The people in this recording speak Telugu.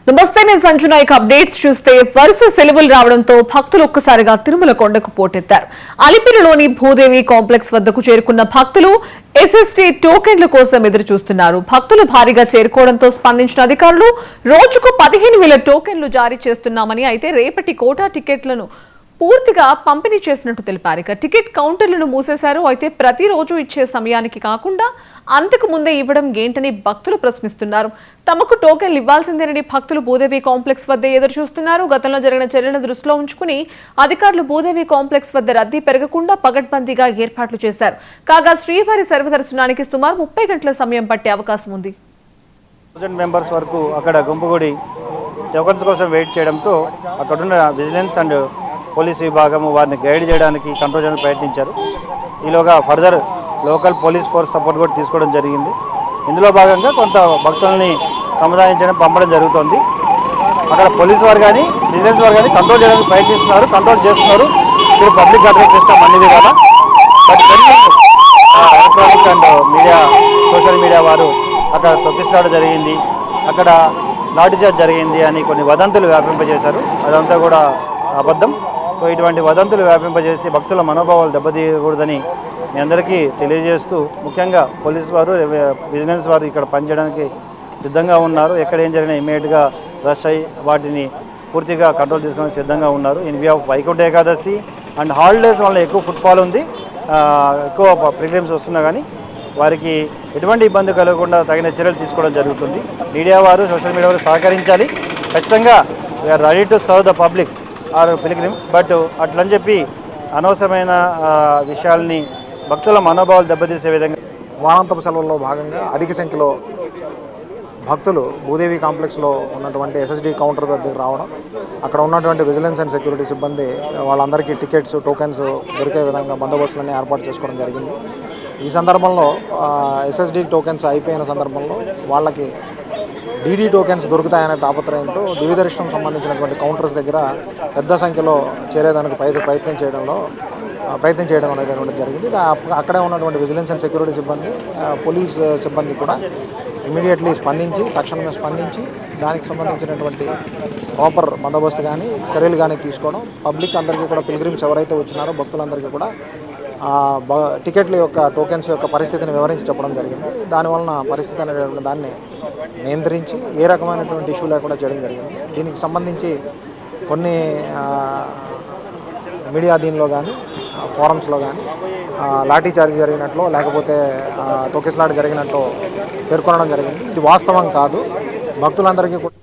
నమస్తే, నేను సంజు నాయక్. అప్డేట్స్ చూస్తే వరుస సెలవులు రావడంతో భక్తులు ఒక్కసారిగా తిరుమల కొండకు పోటెత్తారు. అలిపిరిలోని భూదేవి కాంప్లెక్స్ వద్దకు చేరుకున్న భక్తులు ఎస్ఎస్టీ టోకెన్ల కోసం ఎదురు చూస్తున్నారు. భక్తులు భారీగా చేరుకోవడంతో స్పందించిన అధికారులు రోజుకు 15,000 టోకెన్లు జారీ చేస్తున్నామని, అయితే రేపటి కోటా టికెట్లను పూర్తిగా పంపిణీ చేసినట్టు తెలిపారు. ఇక టికెట్ కౌంటర్లను మూసేశారు. అయితే ప్రతిరోజు ఇచ్చే సమయానికి కాకుండా అంతకు ముందే ఇవ్వడం ఏంటని భక్తులు ప్రశ్నిస్తున్నారు. తమకు టోకెన్లు ఇవ్వాల్సిందేనని భక్తులు భూదేవి కాంప్లెక్స్ వద్ద ఎదురు చూస్తున్నారు. గతంలో జరిగిన చర్యలను దృష్టిలో ఉంచుకుని అధికారులు భూదేవి కాంప్లెక్స్ వద్ద రద్దీ పెరగకుండా పగడ్బందీగా ఏర్పాట్లు చేశారు. కాగా శ్రీవారి సర్వదర్శనానికి సుమారు 30 గంటల సమయం పట్టే అవకాశం ఉంది. 1000 మెంబర్స్ వరకు అక్కడ గుంపుగూడి టోకన్స్ కోసం వెయిట్ చేయడంతో అక్కడున్న విజిలెన్స్ అండ్ పోలీస్ విభాగము వారిని గైడ్ చేయడానికి, కంట్రోల్ చేయడానికి ప్రయత్నించారు. ఈలోగా further local police force support కూడా తీసుకోవడం జరిగింది. ఇందులో భాగంగా కొంత భక్తుల్ని సముదాయించడం, పంపడం జరుగుతుంది. అక్కడ పోలీస్ వారు కానీ విజిలెన్స్ వారు కానీ కంట్రోల్ చేయడానికి ప్రయత్నిస్తున్నారు, కంట్రోల్ చేస్తున్నారు. ఇప్పుడు పబ్లిక్ అడ్రస్ సిస్టమ్ అన్ని విధాలా. But electronic and media, social media వారు అక్కడ తొక్కిసలాట జరిగింది, అక్కడ లాఠీచార్జ్ జరిగింది అని కొన్ని వదంతులు వ్యాపింపజేశారు. అదంతా కూడా అబద్ధం. సో ఇటువంటి వదంతులు వ్యాపింపజేసి భక్తుల మనోభావాలు దెబ్బతీయకూడదని మీ అందరికీ తెలియజేస్తూ, ముఖ్యంగా పోలీసు వారు, విజిలెన్స్ వారు ఇక్కడ పనిచేయడానికి సిద్ధంగా ఉన్నారు. ఎక్కడ ఏం జరిగినా ఇమీడియట్గా రష్ అయ్యి వాటిని పూర్తిగా కంట్రోల్ చేసుకోవడానికి సిద్ధంగా ఉన్నారు. In view of Vaikuntha Ekadashi and holidays వల్ల ఎక్కువ ఫుట్ఫాల్ ఉంది, ఎక్కువ పిల్గ్రిమ్స్ వస్తున్నా కానీ వారికి ఎటువంటి ఇబ్బంది కలగకుండా తగిన చర్యలు తీసుకోవడం జరుగుతుంది. మీడియా వారు, సోషల్ మీడియా వారు సహకరించాలి. ఖచ్చితంగా we're ready to serve the public or pilgrims. But అట్లని చెప్పి అనవసరమైన విషయాల్ని, భక్తుల మనోభావాలు దెబ్బతీసే విధంగా వారాంతపు సెలవుల్లో భాగంగా అధిక సంఖ్యలో భక్తులు భూదేవి కాంప్లెక్స్లో ఉన్నటువంటి ఎస్ఎస్డి కౌంటర్ దగ్గరికి రావడం, అక్కడ ఉన్నటువంటి విజిలెన్స్ అండ్ సెక్యూరిటీ సిబ్బంది వాళ్ళందరికీ టికెట్స్, టోకెన్స్ దొరికే విధంగా బందోబస్తులన్నీ ఏర్పాటు చేసుకోవడం జరిగింది. ఈ సందర్భంలో ఎస్ఎస్డి టోకెన్స్ అయిపోయిన సందర్భంలో వాళ్ళకి డీడీ టోకెన్స్ దొరుకుతాయనే తాపత్రయంతో దివ్య దర్శనం సంబంధించినటువంటి కౌంటర్స్ దగ్గర పెద్ద సంఖ్యలో చేరేదానికి ప్రయత్నం చేయడం అనేటువంటి జరిగింది. అక్కడే ఉన్నటువంటి విజిలెన్స్ అండ్ సెక్యూరిటీ సిబ్బంది, పోలీస్ సిబ్బంది కూడా ఇమీడియట్లీ తక్షణమే స్పందించి దానికి సంబంధించినటువంటి ప్రాపర్ బందోబస్తు కానీ చర్యలు కానీ తీసుకోవడం, పబ్లిక్ అందరికీ కూడా, పిల్గ్రిమ్స్ ఎవరైతే వచ్చినారో భక్తులందరికీ కూడా టికెట్ల యొక్క టోకెన్స్ యొక్క పరిస్థితిని వివరించి చెప్పడం జరిగింది. దానివలన పరిస్థితి అనేటువంటి దాన్ని నియంత్రించి ఏ రకమైనటువంటి ఇష్యూ లేకుండా చేయడం జరిగింది. దీనికి సంబంధించి కొన్ని మీడియా దీనిలో కానీ, ఫోరమ్స్లో కానీ లాఠీచార్జ్ జరిగినట్లు, లేకపోతే తొక్కిసలాట జరిగినట్లు పేర్కొనడం జరిగింది. ఇది వాస్తవం కాదు. భక్తులందరికీ కూడా